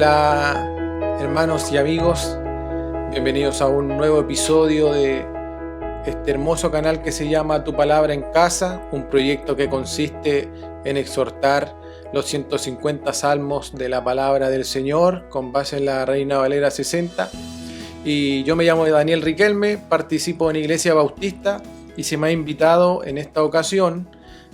Hola hermanos y amigos, bienvenidos a un nuevo episodio de este hermoso canal que se llama Tu Palabra en Casa, un proyecto que consiste en exhortar los 150 salmos de la palabra del Señor con base en la Reina Valera 60. Y yo me llamo Daniel Riquelme, participo en Iglesia Bautista y se me ha invitado en esta ocasión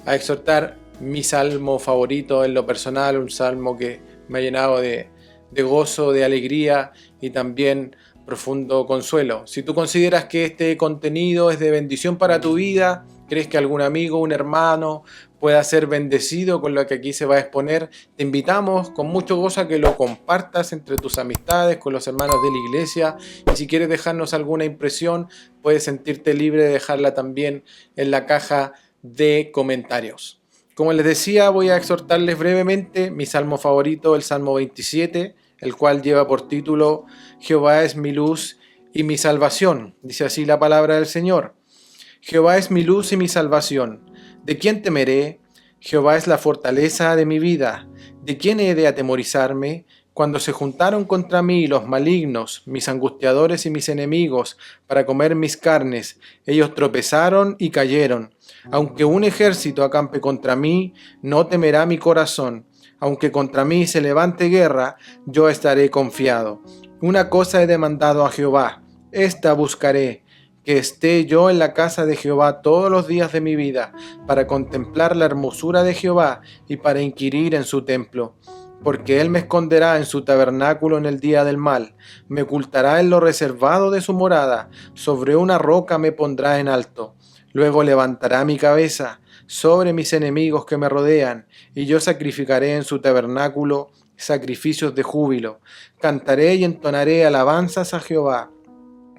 a exhortar mi salmo favorito en lo personal, un salmo que me ha llenado de gozo, de alegría y también profundo consuelo. Si tú consideras que este contenido es de bendición para tu vida, crees que algún amigo, un hermano pueda ser bendecido con lo que aquí se va a exponer, te invitamos con mucho gozo a que lo compartas entre tus amistades, con los hermanos de la iglesia, y si quieres dejarnos alguna impresión, puedes sentirte libre de dejarla también en la caja de comentarios. Como les decía, voy a exhortarles brevemente mi salmo favorito, el Salmo 27, el cual lleva por título Jehová es mi luz y mi salvación. Dice así la palabra del Señor. Jehová es mi luz y mi salvación. ¿De quién temeré? Jehová es la fortaleza de mi vida. ¿De quién he de atemorizarme? Cuando se juntaron contra mí los malignos, mis angustiadores y mis enemigos, para comer mis carnes, ellos tropezaron y cayeron. Aunque un ejército acampe contra mí, no temerá mi corazón. Aunque contra mí se levante guerra, yo estaré confiado. Una cosa he demandado a Jehová, esta buscaré, que esté yo en la casa de Jehová todos los días de mi vida, para contemplar la hermosura de Jehová y para inquirir en su templo. Porque él me esconderá en su tabernáculo en el día del mal, me ocultará en lo reservado de su morada, sobre una roca me pondrá en alto. Luego levantará mi cabeza sobre mis enemigos que me rodean, y yo sacrificaré en su tabernáculo sacrificios de júbilo. Cantaré y entonaré alabanzas a Jehová.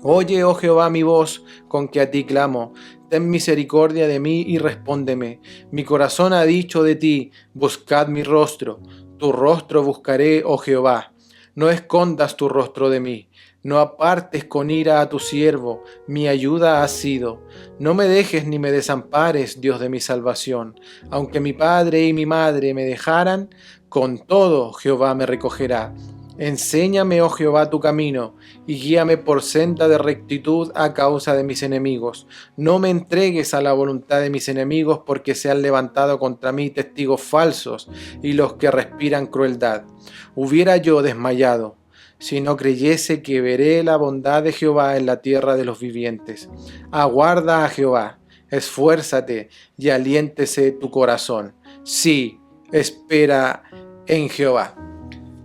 Oye, oh Jehová, mi voz, con que a ti clamo. Ten misericordia de mí y respóndeme. Mi corazón ha dicho de ti, buscad mi rostro. Tu rostro buscaré, oh Jehová. No escondas tu rostro de mí. No apartes con ira a tu siervo, mi ayuda has sido. No me dejes ni me desampares, Dios de mi salvación. Aunque mi padre y mi madre me dejaran, con todo Jehová me recogerá. Enséñame, oh Jehová, tu camino, y guíame por senda de rectitud a causa de mis enemigos. No me entregues a la voluntad de mis enemigos, porque se han levantado contra mí testigos falsos y los que respiran crueldad. Hubiera yo desmayado si no creyese que veré la bondad de Jehová en la tierra de los vivientes. Aguarda a Jehová, esfuérzate y aliéntese tu corazón. Sí, espera en Jehová.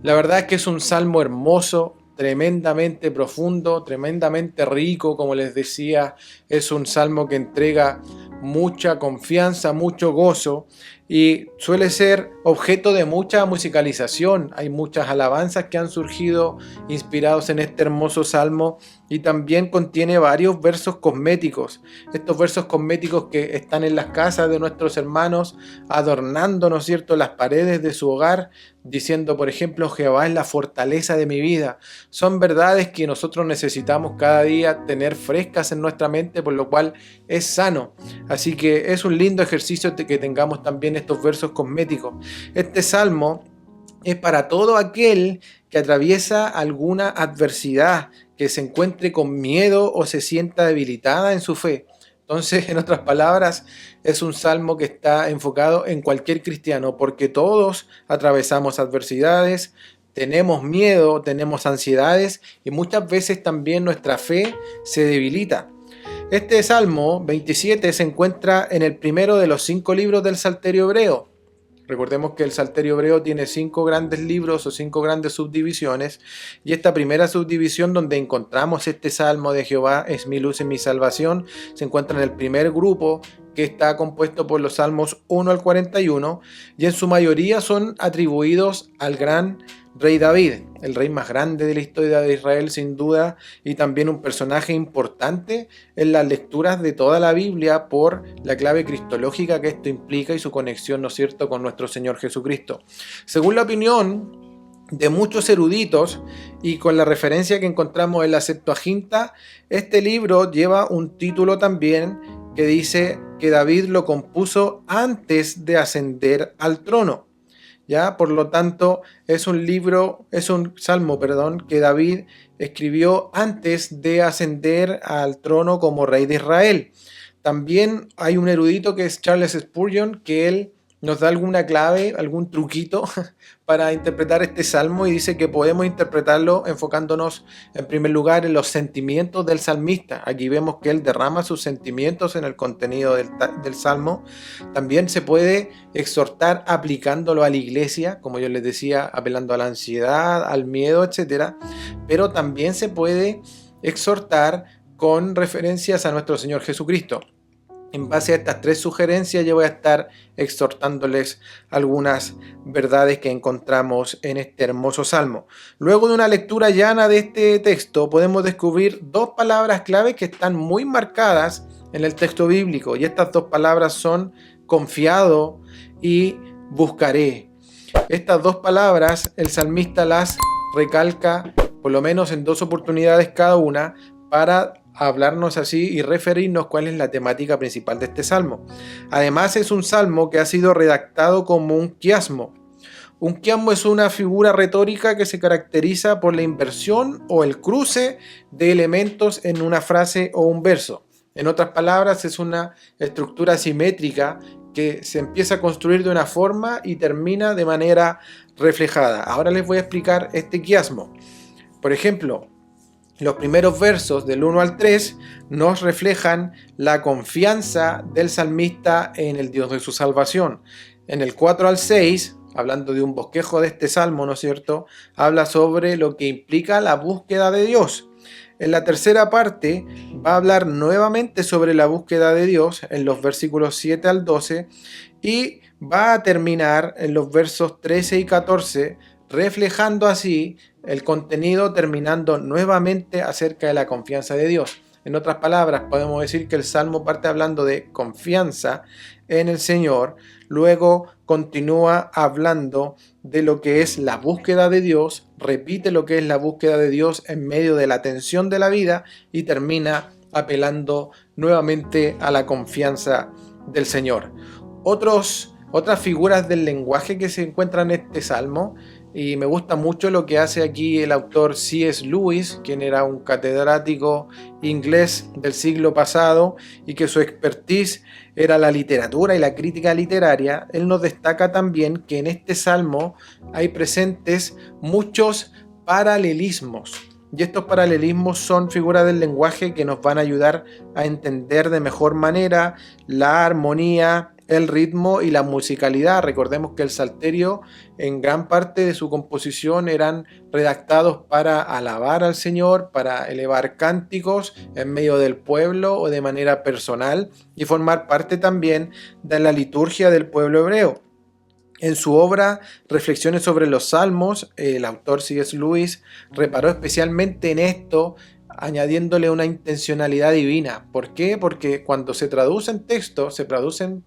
La verdad es que es un salmo hermoso, tremendamente profundo, tremendamente rico, como les decía, es un salmo que entrega mucha confianza, mucho gozo y suele ser objeto de mucha musicalización. Hay muchas alabanzas que han surgido inspirados en este hermoso salmo y también contiene varios versos cosméticos. Estos versos cosméticos que están en las casas de nuestros hermanos adornando, ¿no es cierto?, las paredes de su hogar, diciendo, por ejemplo, Jehová es la fortaleza de mi vida. Son verdades que nosotros necesitamos cada día tener frescas en nuestra mente, por lo cual es sano. Así que es un lindo ejercicio que tengamos también estos versos cosméticos. Este salmo es para todo aquel que atraviesa alguna adversidad, que se encuentre con miedo o se sienta debilitada en su fe. Entonces, en otras palabras, es un salmo que está enfocado en cualquier cristiano, porque todos atravesamos adversidades, tenemos miedo, tenemos ansiedades y muchas veces también nuestra fe se debilita. Este Salmo 27 se encuentra en el primero de los 5 libros del Salterio Hebreo. Recordemos que el Salterio Hebreo tiene 5 grandes libros o 5 grandes subdivisiones, y esta primera subdivisión donde encontramos este Salmo de Jehová es mi luz y mi salvación se encuentra en el primer grupo, que está compuesto por los Salmos 1 al 41, y en su mayoría son atribuidos al gran rey David, el rey más grande de la historia de Israel sin duda, y también un personaje importante en las lecturas de toda la Biblia por la clave cristológica que esto implica y su conexión, ¿no es cierto?, con nuestro Señor Jesucristo. Según la opinión de muchos eruditos y con la referencia que encontramos en la Septuaginta, este libro lleva un título también que dice que David lo compuso antes de ascender al trono. ¿ya? Por lo tanto, es un salmo, que David escribió antes de ascender al trono como rey de Israel. También hay un erudito que es Charles Spurgeon, que él nos da alguna clave, algún truquito para interpretar este salmo, y dice que podemos interpretarlo enfocándonos en primer lugar en los sentimientos del salmista. Aquí vemos que él derrama sus sentimientos en el contenido del salmo. También se puede exhortar aplicándolo a la iglesia, como yo les decía, apelando a la ansiedad, al miedo, etc. Pero también se puede exhortar con referencias a nuestro Señor Jesucristo. En base a estas tres sugerencias, yo voy a estar exhortándoles algunas verdades que encontramos en este hermoso salmo. Luego de una lectura llana de este texto, podemos descubrir dos palabras clave que están muy marcadas en el texto bíblico, y estas dos palabras son confiado y buscaré. Estas dos palabras el salmista las recalca por lo menos en dos oportunidades cada una para hablarnos así y referirnos cuál es la temática principal de este salmo. Además, es un salmo que ha sido redactado como un quiasmo. Un quiasmo es una figura retórica que se caracteriza por la inversión o el cruce de elementos en una frase o un verso. En otras palabras, es una estructura simétrica que se empieza a construir de una forma y termina de manera reflejada. Ahora les voy a explicar este quiasmo. Por ejemplo, los primeros versos del 1 al 3 nos reflejan la confianza del salmista en el Dios de su salvación. En el 4 al 6, hablando de un bosquejo de este salmo, ¿no es cierto?, habla sobre lo que implica la búsqueda de Dios. En la tercera parte va a hablar nuevamente sobre la búsqueda de Dios en los versículos 7 al 12 y va a terminar en los versos 13 y 14 reflejando así el contenido, terminando nuevamente acerca de la confianza de Dios. En otras palabras, podemos decir que el Salmo parte hablando de confianza en el Señor, luego continúa hablando de lo que es la búsqueda de Dios, repite lo que es la búsqueda de Dios en medio de la tensión de la vida y termina apelando nuevamente a la confianza del Señor. Otras figuras del lenguaje que se encuentran en este Salmo, y me gusta mucho lo que hace aquí el autor C.S. Lewis, quien era un catedrático inglés del siglo pasado y que su expertise era la literatura y la crítica literaria. Él nos destaca también que en este salmo hay presentes muchos paralelismos. Y estos paralelismos son figuras del lenguaje que nos van a ayudar a entender de mejor manera la armonía, el ritmo y la musicalidad. Recordemos que el salterio en gran parte de su composición eran redactados para alabar al Señor, para elevar cánticos en medio del pueblo o de manera personal y formar parte también de la liturgia del pueblo hebreo. En su obra Reflexiones sobre los Salmos, el autor C.S. Lewis reparó especialmente en esto, añadiéndole una intencionalidad divina. ¿Por qué? Porque cuando se traducen textos, se traducen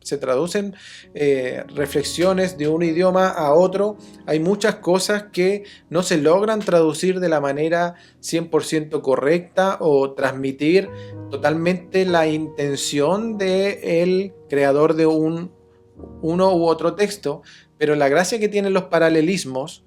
reflexiones de un idioma a otro, hay muchas cosas que no se logran traducir de la manera 100% correcta o transmitir totalmente la intención del creador de uno u otro texto, pero la gracia que tienen los paralelismos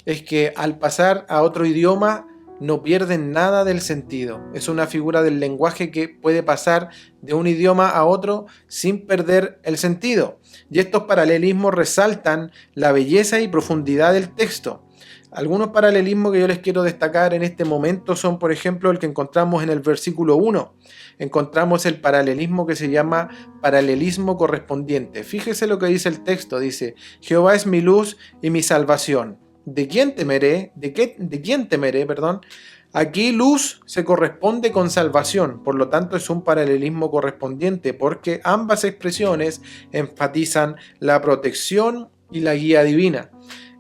es que al pasar a otro idioma no pierden nada del sentido. Es una figura del lenguaje que puede pasar de un idioma a otro sin perder el sentido. Y estos paralelismos resaltan la belleza y profundidad del texto. Algunos paralelismos que yo les quiero destacar en este momento son, por ejemplo, el que encontramos en el versículo 1. Encontramos el paralelismo que se llama paralelismo correspondiente. Fíjese lo que dice el texto. Dice: Jehová es mi luz y mi salvación. ¿De quién temeré? ¿De quién temeré? Aquí luz se corresponde con salvación, por lo tanto es un paralelismo correspondiente, porque ambas expresiones enfatizan la protección y la guía divina.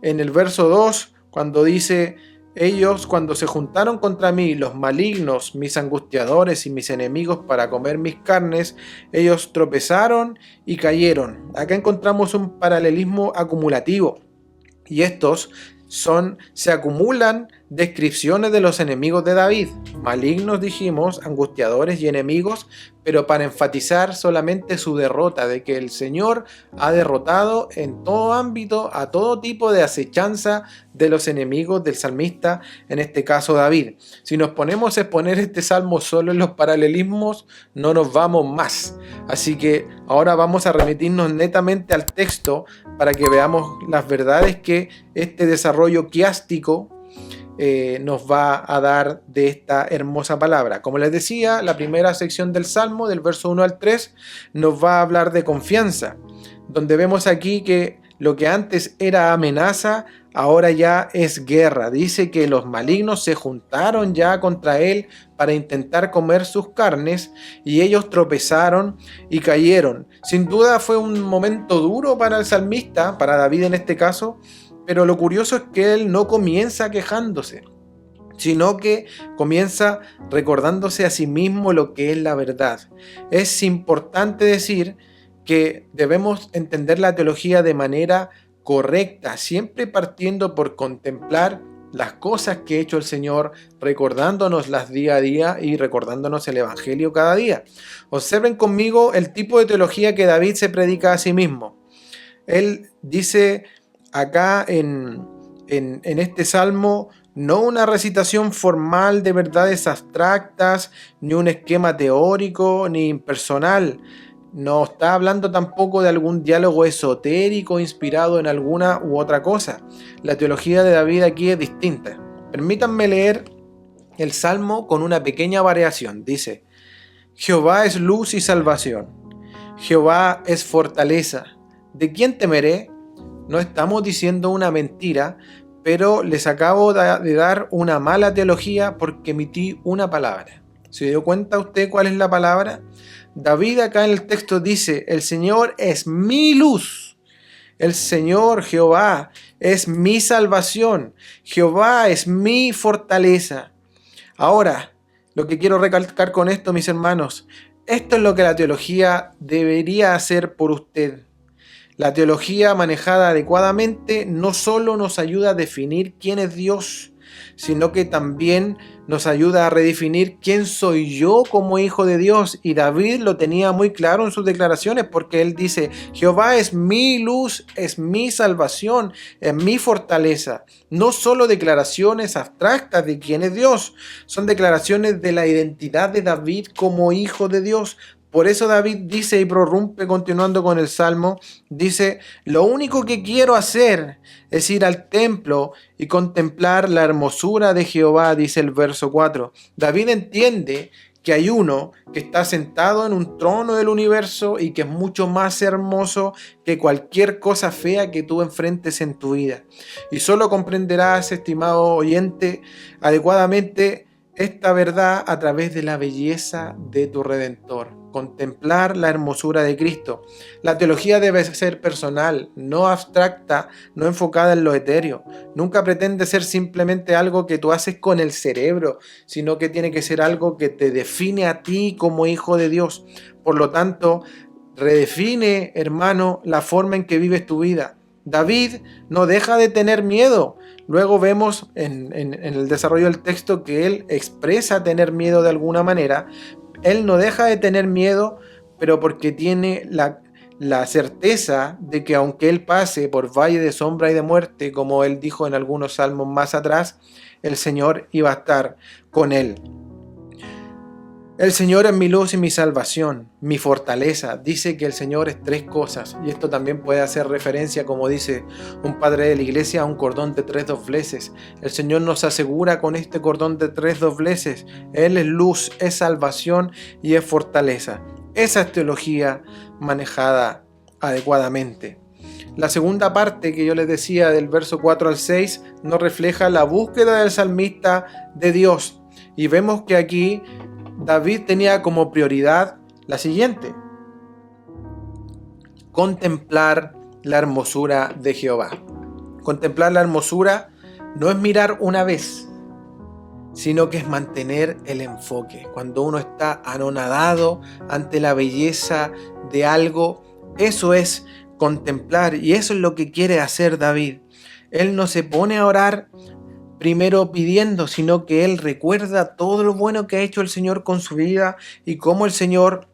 En el verso 2, cuando dice: ellos, cuando se juntaron contra mí, los malignos, mis angustiadores y mis enemigos para comer mis carnes, ellos tropezaron y cayeron. Acá encontramos un paralelismo acumulativo. Y estos se acumulan descripciones de los enemigos de David. Malignos, dijimos, angustiadores y enemigos, pero para enfatizar solamente su derrota, de que el Señor ha derrotado en todo ámbito a todo tipo de acechanza de los enemigos del salmista, en este caso David. Si nos ponemos a exponer este salmo solo en los paralelismos, no nos vamos más. Así que ahora vamos a remitirnos netamente al texto para que veamos las verdades que este desarrollo quiástico nos va a dar de esta hermosa palabra. Como les decía, la primera sección del Salmo, del verso 1 al 3, nos va a hablar de confianza, donde vemos aquí que lo que antes era amenaza, ahora ya es guerra. Dice que los malignos se juntaron ya contra él para intentar comer sus carnes, y ellos tropezaron y cayeron. Sin duda fue un momento duro para el salmista, para David en este caso, pero lo curioso es que él no comienza quejándose, sino que comienza recordándose a sí mismo lo que es la verdad. Es importante decir que debemos entender la teología de manera correcta, siempre partiendo por contemplar las cosas que ha hecho el Señor, recordándonoslas día a día y recordándonos el Evangelio cada día. Observen conmigo el tipo de teología que David se predica a sí mismo. Él dice acá en este salmo, no una recitación formal de verdades abstractas, ni un esquema teórico, ni impersonal. No está hablando tampoco de algún diálogo esotérico inspirado en alguna u otra cosa. La teología de David aquí es distinta. Permítanme leer el salmo con una pequeña variación. Dice: Jehová es luz y salvación. Jehová es fortaleza. ¿De quién temeré? No estamos diciendo una mentira, pero les acabo de dar una mala teología porque emití una palabra. ¿Se dio cuenta usted cuál es la palabra? David acá en el texto dice: el Señor es mi luz. El Señor Jehová es mi salvación. Jehová es mi fortaleza. Ahora, lo que quiero recalcar con esto, mis hermanos, esto es lo que la teología debería hacer por usted. La teología manejada adecuadamente no solo nos ayuda a definir quién es Dios, sino que también nos ayuda a redefinir quién soy yo como hijo de Dios. Y David lo tenía muy claro en sus declaraciones, porque él dice: Jehová es mi luz, es mi salvación, es mi fortaleza. No solo declaraciones abstractas de quién es Dios, son declaraciones de la identidad de David como hijo de Dios. Por eso David dice y prorrumpe continuando con el Salmo, dice: lo único que quiero hacer es ir al templo y contemplar la hermosura de Jehová, dice el verso 4. David entiende que hay uno que está sentado en un trono del universo y que es mucho más hermoso que cualquier cosa fea que tú enfrentes en tu vida. Y solo comprenderás, estimado oyente, adecuadamente esta verdad a través de la belleza de tu Redentor. Contemplar la hermosura de Cristo. La teología debe ser personal, no abstracta, no enfocada en lo etéreo. Nunca pretende ser simplemente algo que tú haces con el cerebro, sino que tiene que ser algo que te define a ti como hijo de Dios. Por lo tanto, redefine, hermano, la forma en que vives tu vida. David no deja de tener miedo. Luego vemos en el desarrollo del texto que él expresa tener miedo de alguna manera. Él no deja de tener miedo, pero porque tiene la certeza de que aunque él pase por valle de sombra y de muerte, como él dijo en algunos salmos más atrás, el Señor iba a estar con él. El Señor es mi luz y mi salvación, mi fortaleza. Dice que el Señor es tres cosas, y esto también puede hacer referencia, como dice un padre de la iglesia, a un cordón de 3 dobleces. El Señor nos asegura con este cordón de 3 dobleces: Él es luz, es salvación y es fortaleza. Esa es teología manejada adecuadamente. La segunda parte que yo les decía, del verso 4 al 6, nos refleja la búsqueda del salmista de Dios, y vemos que aquí David tenía como prioridad la siguiente: contemplar la hermosura de Jehová. Contemplar la hermosura no es mirar una vez, sino que es mantener el enfoque. Cuando uno está anonadado ante la belleza de algo, eso es contemplar, y eso es lo que quiere hacer David. Él no se pone a orar primero pidiendo, sino que él recuerda todo lo bueno que ha hecho el Señor con su vida y cómo el Señor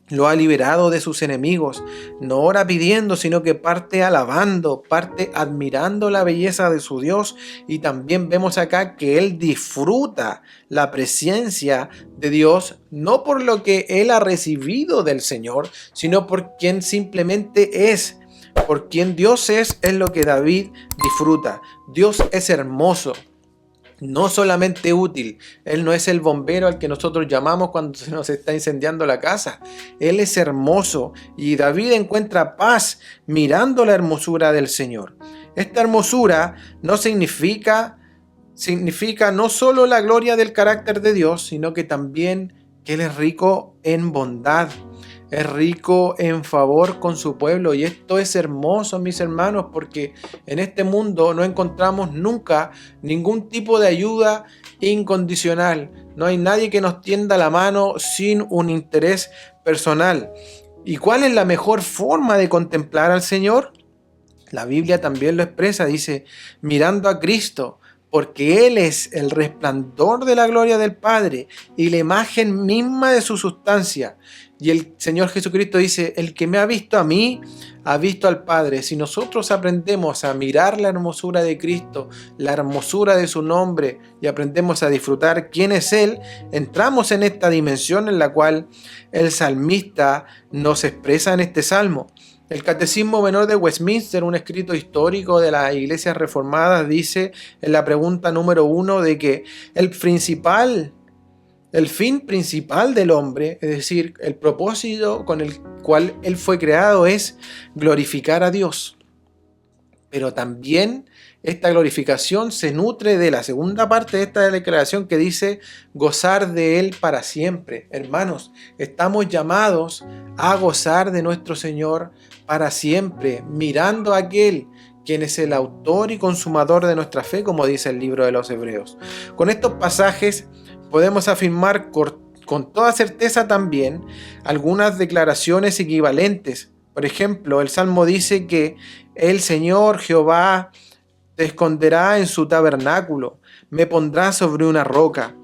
lo ha liberado de sus enemigos. No ora pidiendo, sino que parte alabando, parte admirando la belleza de su Dios. Y también vemos acá que él disfruta la presencia de Dios, no por lo que él ha recibido del Señor, sino por quien simplemente es. Por quien Dios es lo que David disfruta. Dios es hermoso. No solamente útil, Él no es el bombero al que nosotros llamamos cuando se nos está incendiando la casa. Él es hermoso y David encuentra paz mirando la hermosura del Señor. Esta hermosura no significa no solo la gloria del carácter de Dios, sino que también que Él es rico en bondad. Es rico en favor con su pueblo y esto es hermoso, mis hermanos, porque en este mundo no encontramos nunca ningún tipo de ayuda incondicional. No hay nadie que nos tienda la mano sin un interés personal. ¿Y cuál es la mejor forma de contemplar al Señor? La Biblia también lo expresa, dice, mirando a Cristo, porque Él es el resplandor de la gloria del Padre y la imagen misma de su sustancia. Y el Señor Jesucristo dice, el que me ha visto a mí, ha visto al Padre. Si nosotros aprendemos a mirar la hermosura de Cristo, la hermosura de su nombre, y aprendemos a disfrutar quién es Él, entramos en esta dimensión en la cual el salmista nos expresa en este salmo. El Catecismo Menor de Westminster, un escrito histórico de las iglesias reformadas, dice en la pregunta número 1 de que el fin principal del hombre, es decir, el propósito con el cual él fue creado es glorificar a Dios. Pero también esta glorificación se nutre de la segunda parte de esta declaración que dice gozar de Él para siempre. Hermanos, estamos llamados a gozar de nuestro Señor para siempre, mirando a aquel quien es el autor y consumador de nuestra fe, como dice el libro de los Hebreos. Con estos pasajes podemos afirmar con toda certeza también algunas declaraciones equivalentes. Por ejemplo, el Salmo dice que el Señor Jehová te esconderá en su tabernáculo, me pondrá sobre una roca.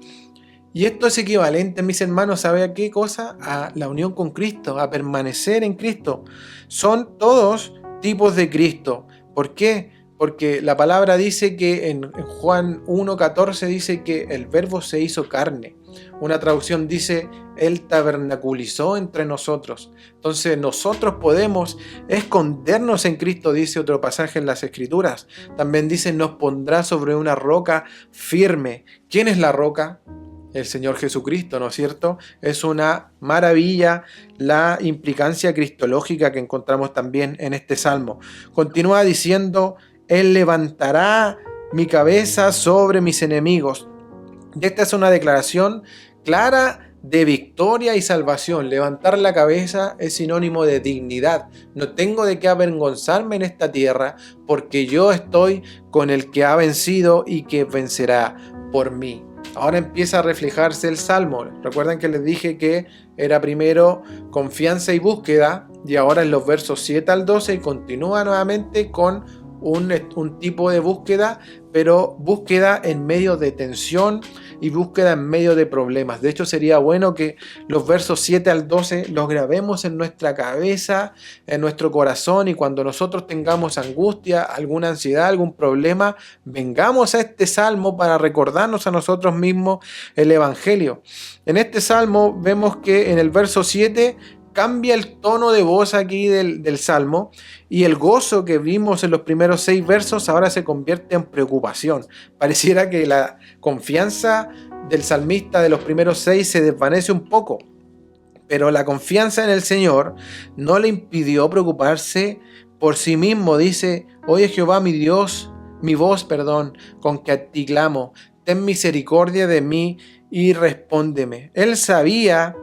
Y esto es equivalente, mis hermanos, ¿sabe a qué cosa? A la unión con Cristo, a permanecer en Cristo. Son todos tipos de Cristo. ¿Por qué? Porque la palabra dice que en Juan 1:14 dice que el verbo se hizo carne. Una traducción dice, Él tabernaculizó entre nosotros. Entonces nosotros podemos escondernos en Cristo, dice otro pasaje en las Escrituras. También dice, nos pondrá sobre una roca firme. ¿Quién es la roca? El Señor Jesucristo, ¿no es cierto? Es una maravilla la implicancia cristológica que encontramos también en este salmo. Continúa diciendo, Él levantará mi cabeza sobre mis enemigos. Y esta es una declaración clara de victoria y salvación. Levantar la cabeza es sinónimo de dignidad. No tengo de qué avergonzarme en esta tierra porque yo estoy con el que ha vencido y que vencerá por mí. Ahora empieza a reflejarse el salmo. Recuerdan que les dije que era primero confianza y búsqueda, y ahora en los versos 7 al 12 continúa nuevamente con un tipo de búsqueda, pero búsqueda en medio de tensión y búsqueda en medio de problemas. De hecho, sería bueno que los versos 7 al 12 los grabemos en nuestra cabeza, en nuestro corazón, y cuando nosotros tengamos angustia, alguna ansiedad, algún problema, vengamos a este salmo para recordarnos a nosotros mismos el Evangelio. En este salmo vemos que en el verso 7 cambia el tono de voz aquí del salmo, y el gozo que vimos en los primeros 6 versos ahora se convierte en preocupación. Pareciera que la confianza del salmista de los primeros 6 se desvanece un poco, pero la confianza en el Señor no le impidió preocuparse por sí mismo. Dice, oye Jehová mi Dios, mi voz, con que a ti clamo, ten misericordia de mí y respóndeme. Él sabía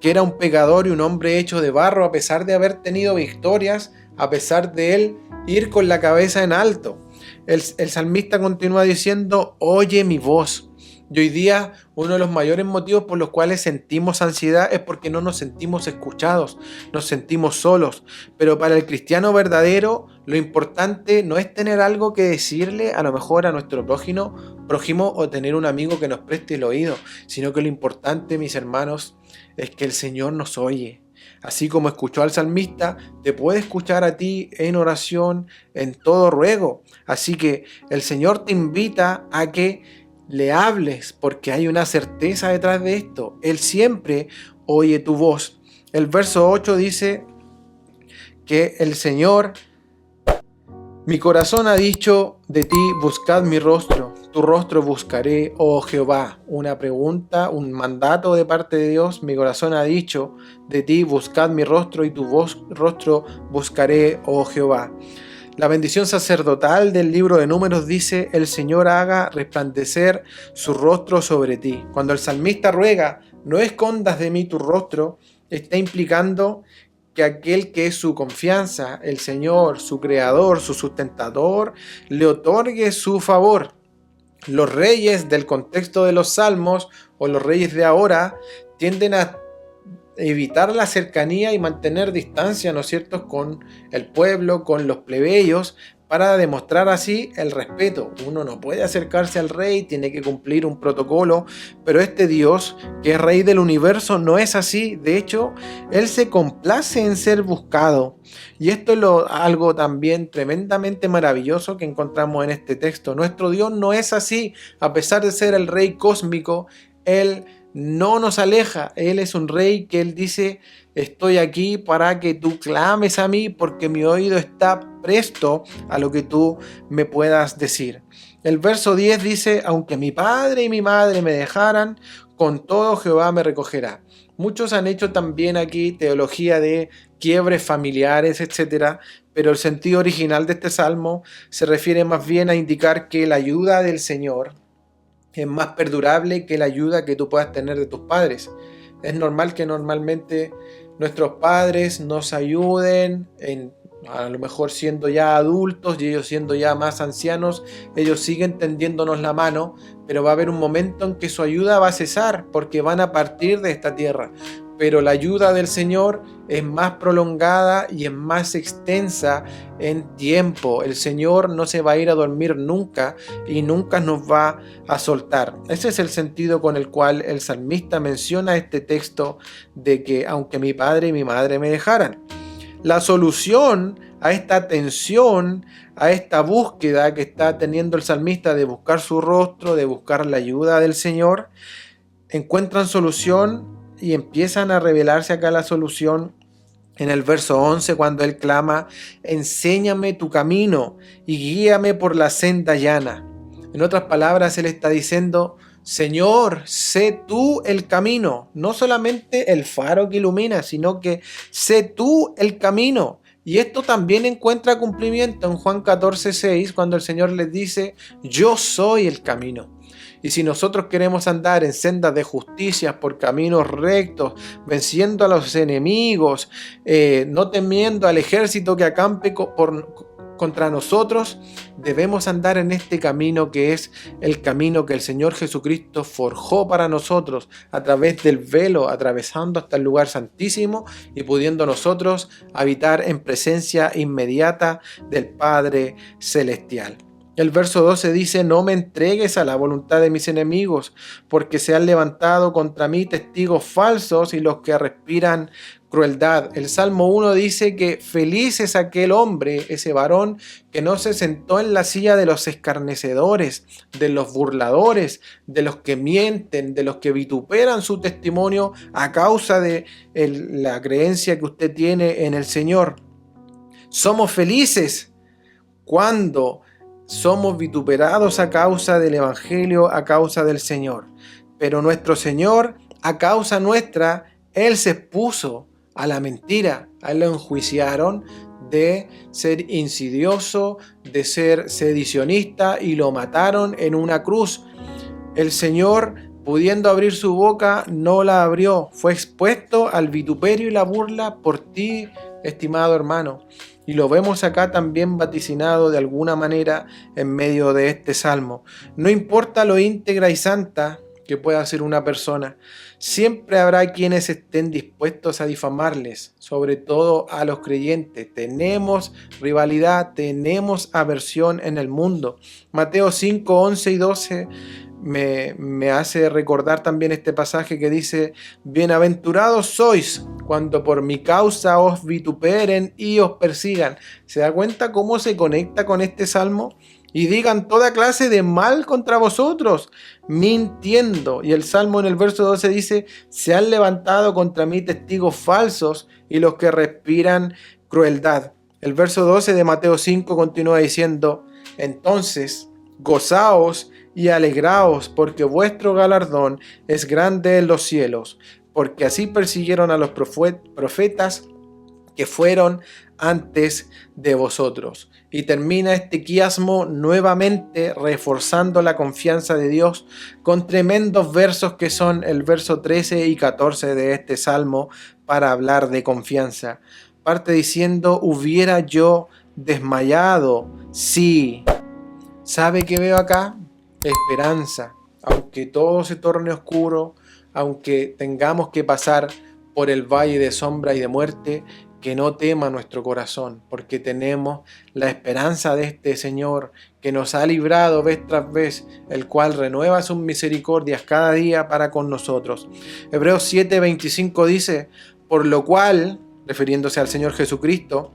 que era un pecador y un hombre hecho de barro, a pesar de haber tenido victorias, a pesar de él ir con la cabeza en alto. El salmista continúa diciendo, oye mi voz. Y hoy día uno de los mayores motivos por los cuales sentimos ansiedad es porque no nos sentimos escuchados, nos sentimos solos. Pero para el cristiano verdadero, lo importante no es tener algo que decirle a lo mejor a nuestro prójimo o tener un amigo que nos preste el oído, sino que lo importante, mis hermanos, es que el Señor nos oye. Así como escuchó al salmista, te puede escuchar a ti en oración, en todo ruego. Así que el Señor te invita a que le hables, porque hay una certeza detrás de esto. Él siempre oye tu voz. El verso 8 dice que el Señor, mi corazón ha dicho de ti, buscad mi rostro, tu rostro buscaré, oh Jehová. Una pregunta, un mandato de parte de Dios. Mi corazón ha dicho de ti, buscad mi rostro y tu rostro buscaré, oh Jehová. La bendición sacerdotal del libro de Números dice, el Señor haga resplandecer su rostro sobre ti. Cuando el salmista ruega, no escondas de mí tu rostro, está implicando que aquel que es su confianza, el Señor, su creador, su sustentador, le otorgue su favor. Los reyes del contexto de los salmos o los reyes de ahora tienden a evitar la cercanía y mantener distancia, ¿no es cierto?, con el pueblo, con los plebeyos, para demostrar así el respeto. Uno no puede acercarse al rey, tiene que cumplir un protocolo, pero este Dios, que es rey del universo, no es así. De hecho, Él se complace en ser buscado. Y esto es algo también tremendamente maravilloso que encontramos en este texto. Nuestro Dios no es así. A pesar de ser el rey cósmico, Él no nos aleja. Él es un rey que Él dice, estoy aquí para que tú clames a mí porque mi oído está presto a lo que tú me puedas decir. El verso 10 dice, aunque mi padre y mi madre me dejaran, con todo Jehová me recogerá. Muchos han hecho también aquí teología de quiebres familiares, etc. Pero el sentido original de este salmo se refiere más bien a indicar que la ayuda del Señor es más perdurable que la ayuda que tú puedas tener de tus padres. Es normal que normalmente nuestros padres nos ayuden, a lo mejor siendo ya adultos y ellos siendo ya más ancianos, ellos siguen tendiéndonos la mano, pero va a haber un momento en que su ayuda va a cesar porque van a partir de esta tierra. Pero la ayuda del Señor es más prolongada y es más extensa en tiempo. El Señor no se va a ir a dormir nunca y nunca nos va a soltar. Ese es el sentido con el cual el salmista menciona este texto de que aunque mi padre y mi madre me dejaran. La solución a esta tensión, a esta búsqueda que está teniendo el salmista de buscar su rostro, de buscar la ayuda del Señor, encuentran solución y empiezan a revelarse acá la solución en el verso 11 cuando él clama, enséñame tu camino y guíame por la senda llana. En otras palabras, él está diciendo, Señor, sé tú el camino, no solamente el faro que ilumina, sino que sé tú el camino. Y esto también encuentra cumplimiento en Juan 14:6 cuando el Señor les dice, yo soy el camino. Y si nosotros queremos andar en sendas de justicia, por caminos rectos, venciendo a los enemigos, no temiendo al ejército que acampe contra nosotros, debemos andar en este camino que es el camino que el Señor Jesucristo forjó para nosotros a través del velo, atravesando hasta el lugar santísimo y pudiendo nosotros habitar en presencia inmediata del Padre Celestial. El verso 12 dice, no me entregues a la voluntad de mis enemigos, porque se han levantado contra mí testigos falsos y los que respiran crueldad. El Salmo 1 dice que feliz es aquel hombre, ese varón, que no se sentó en la silla de los escarnecedores, de los burladores, de los que mienten, de los que vituperan su testimonio a causa de la creencia que usted tiene en el Señor. Somos felices cuando somos vituperados a causa del Evangelio, a causa del Señor. Pero nuestro Señor, a causa nuestra, Él se expuso a la mentira. A Él lo enjuiciaron de ser insidioso, de ser sedicionista y lo mataron en una cruz. El Señor, pudiendo abrir su boca, no la abrió. Fue expuesto al vituperio y la burla por ti, estimado hermano. Y lo vemos acá también vaticinado de alguna manera en medio de este salmo. No importa lo íntegra y santa que pueda ser una persona, siempre habrá quienes estén dispuestos a difamarles, sobre todo a los creyentes. Tenemos rivalidad, tenemos aversión en el mundo. Mateo 5, 11 y 12 me hace recordar también este pasaje que dice: bienaventurados sois cuando por mi causa os vituperen y os persigan. ¿Se da cuenta cómo se conecta con este salmo? Y digan toda clase de mal contra vosotros, mintiendo. Y el salmo en el verso 12 dice: se han levantado contra mí testigos falsos y los que respiran crueldad. El verso 12 de Mateo 5 continúa diciendo: entonces gozaos y alegraos, porque vuestro galardón es grande en los cielos, porque así persiguieron a los profetas que fueron antes de vosotros. Y termina este quiasmo nuevamente reforzando la confianza de Dios con tremendos versos que son el verso 13 y 14 de este salmo para hablar de confianza. Parte diciendo: hubiera yo desmayado. Sí. ¿Sabe qué veo acá? Esperanza. Aunque todo se torne oscuro, aunque tengamos que pasar por el valle de sombra y de muerte, que no tema nuestro corazón, porque tenemos la esperanza de este Señor que nos ha librado vez tras vez, el cual renueva sus misericordias cada día para con nosotros. Hebreos 7:25 dice: por lo cual, refiriéndose al Señor Jesucristo,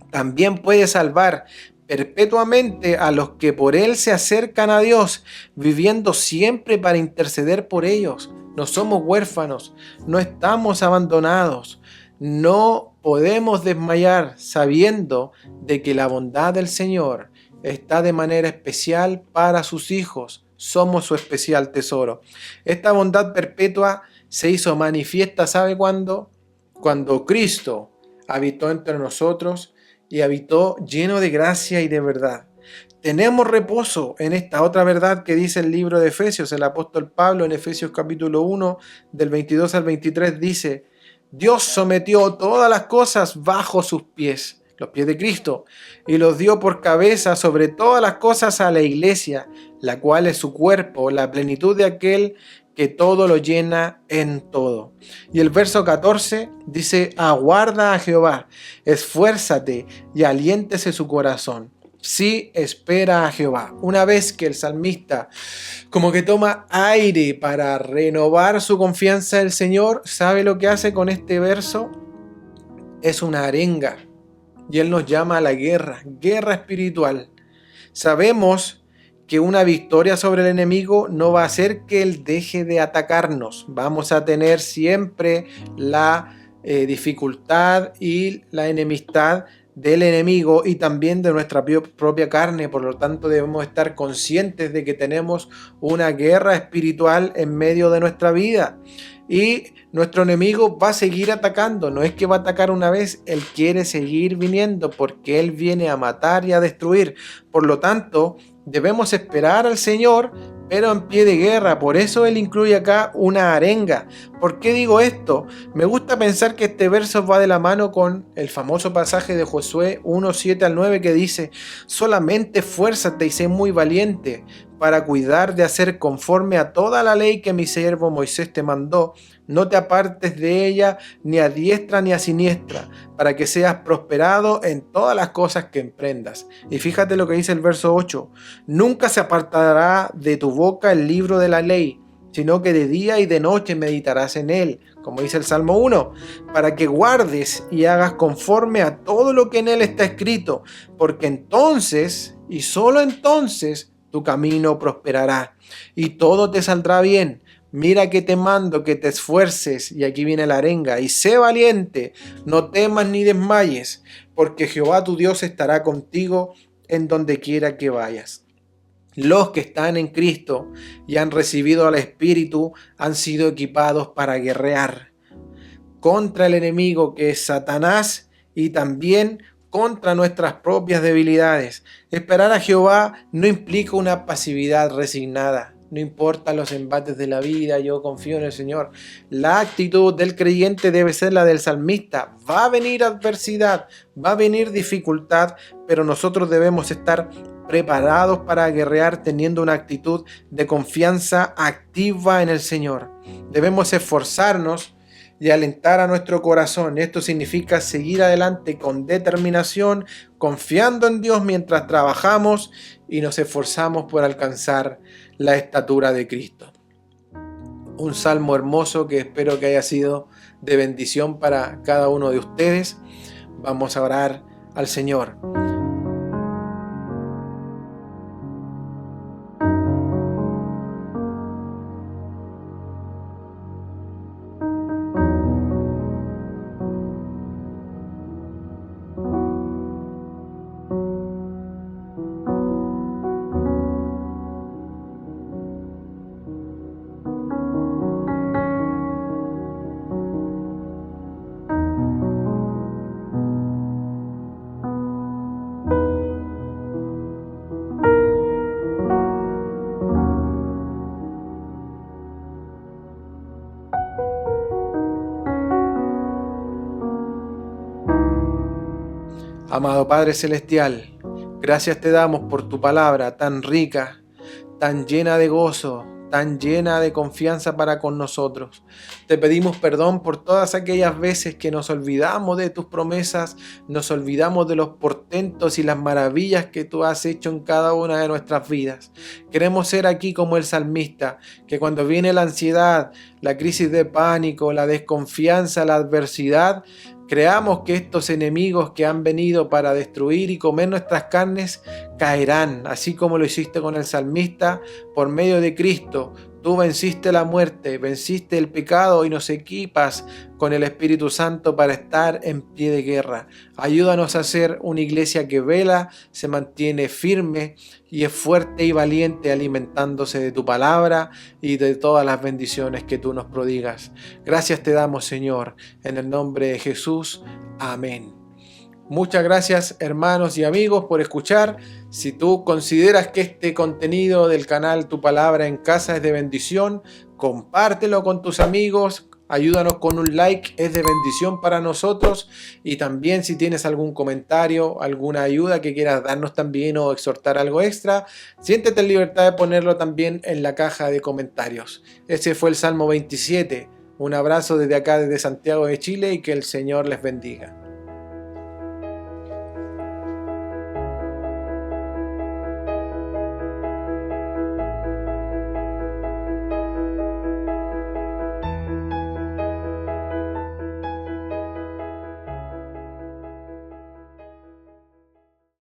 también puede salvar perpetuamente a los que por Él se acercan a Dios, viviendo siempre para interceder por ellos. No somos huérfanos, no estamos abandonados, no podemos desmayar sabiendo de que la bondad del Señor está de manera especial para sus hijos. Somos su especial tesoro. Esta bondad perpetua se hizo manifiesta, ¿sabe cuándo? Cuando Cristo habitó entre nosotros y habitó lleno de gracia y de verdad. Tenemos reposo en esta otra verdad que dice el libro de Efesios. El apóstol Pablo en Efesios capítulo 1 del 22 al 23 dice: Dios sometió todas las cosas bajo sus pies, los pies de Cristo, y los dio por cabeza sobre todas las cosas a la iglesia, la cual es su cuerpo, la plenitud de aquel que todo lo llena en todo. Y el verso 14 dice: aguarda a Jehová, esfuérzate y aliéntese su corazón. Sí, espera a Jehová. Una vez que el salmista como que toma aire para renovar su confianza en el Señor, ¿sabe lo que hace con este verso? Es una arenga. Y Él nos llama a la guerra espiritual. Sabemos que una victoria sobre el enemigo no va a hacer que Él deje de atacarnos. Vamos a tener siempre la dificultad y la enemistad del enemigo y también de nuestra propia carne. Por lo tanto, debemos estar conscientes de que tenemos una guerra espiritual en medio de nuestra vida. Y nuestro enemigo va a seguir atacando. No es que va a atacar una vez, Él quiere seguir viniendo porque Él viene a matar y a destruir. Por lo tanto, debemos esperar al Señor, pero en pie de guerra. Por eso Él incluye acá una arenga. ¿Por qué digo esto? Me gusta pensar que este verso va de la mano con el famoso pasaje de Josué 1, 7 al 9 que dice: solamente esfuérzate y sé muy valiente para cuidar de hacer conforme a toda la ley que mi siervo Moisés te mandó. No te apartes de ella ni a diestra ni a siniestra, para que seas prosperado en todas las cosas que emprendas. Y fíjate lo que dice el verso 8. Nunca se apartará de tu boca el libro de la ley, sino que de día y de noche meditarás en él, como dice el Salmo 1, para que guardes y hagas conforme a todo lo que en él está escrito, porque entonces, y solo entonces, tu camino prosperará y todo te saldrá bien. Mira que te mando que te esfuerces, y aquí viene la arenga, y sé valiente, no temas ni desmayes, porque Jehová tu Dios estará contigo en donde quiera que vayas. Los que están en Cristo y han recibido al Espíritu han sido equipados para guerrear contra el enemigo que es Satanás y también contra nuestras propias debilidades. Esperar a Jehová no implica una pasividad resignada. no importa los embates de la vida, yo confío en el Señor. La actitud del creyente debe ser la del salmista. Va a venir adversidad, va a venir dificultad, pero nosotros debemos estar preparados para guerrear teniendo una actitud de confianza activa en el Señor. Debemos esforzarnos y alentar a nuestro corazón. Esto significa seguir adelante con determinación, confiando en Dios mientras trabajamos y nos esforzamos por alcanzar la estatura de Cristo. Un salmo hermoso que espero que haya sido de bendición para cada uno de ustedes. Vamos a orar al Señor. Amado Padre Celestial, gracias te damos por tu palabra tan rica, tan llena de gozo, tan llena de confianza para con nosotros. Te pedimos perdón por todas aquellas veces que nos olvidamos de tus promesas, nos olvidamos de los portentos y las maravillas que tú has hecho en cada una de nuestras vidas. Queremos ser aquí como el salmista, que cuando viene la ansiedad, la crisis de pánico, la desconfianza, la adversidad, creamos que estos enemigos que han venido para destruir y comer nuestras carnes caerán, así como lo hiciste con el salmista, por medio de Cristo. Tú venciste la muerte, venciste el pecado y nos equipas con el Espíritu Santo para estar en pie de guerra. Ayúdanos a ser una iglesia que vela, se mantiene firme y es fuerte y valiente alimentándose de tu palabra y de todas las bendiciones que tú nos prodigas. Gracias te damos, Señor, en el nombre de Jesús. Amén. Muchas gracias, hermanos y amigos, por escuchar. Si tú consideras que este contenido del canal Tu Palabra en Casa es de bendición, compártelo con tus amigos, ayúdanos con un like, es de bendición para nosotros. Y también si tienes algún comentario, alguna ayuda que quieras darnos también o exhortar algo extra, siéntete en libertad de ponerlo también en la caja de comentarios. Ese fue el Salmo 27. Un abrazo desde acá, desde Santiago de Chile, y que el Señor les bendiga.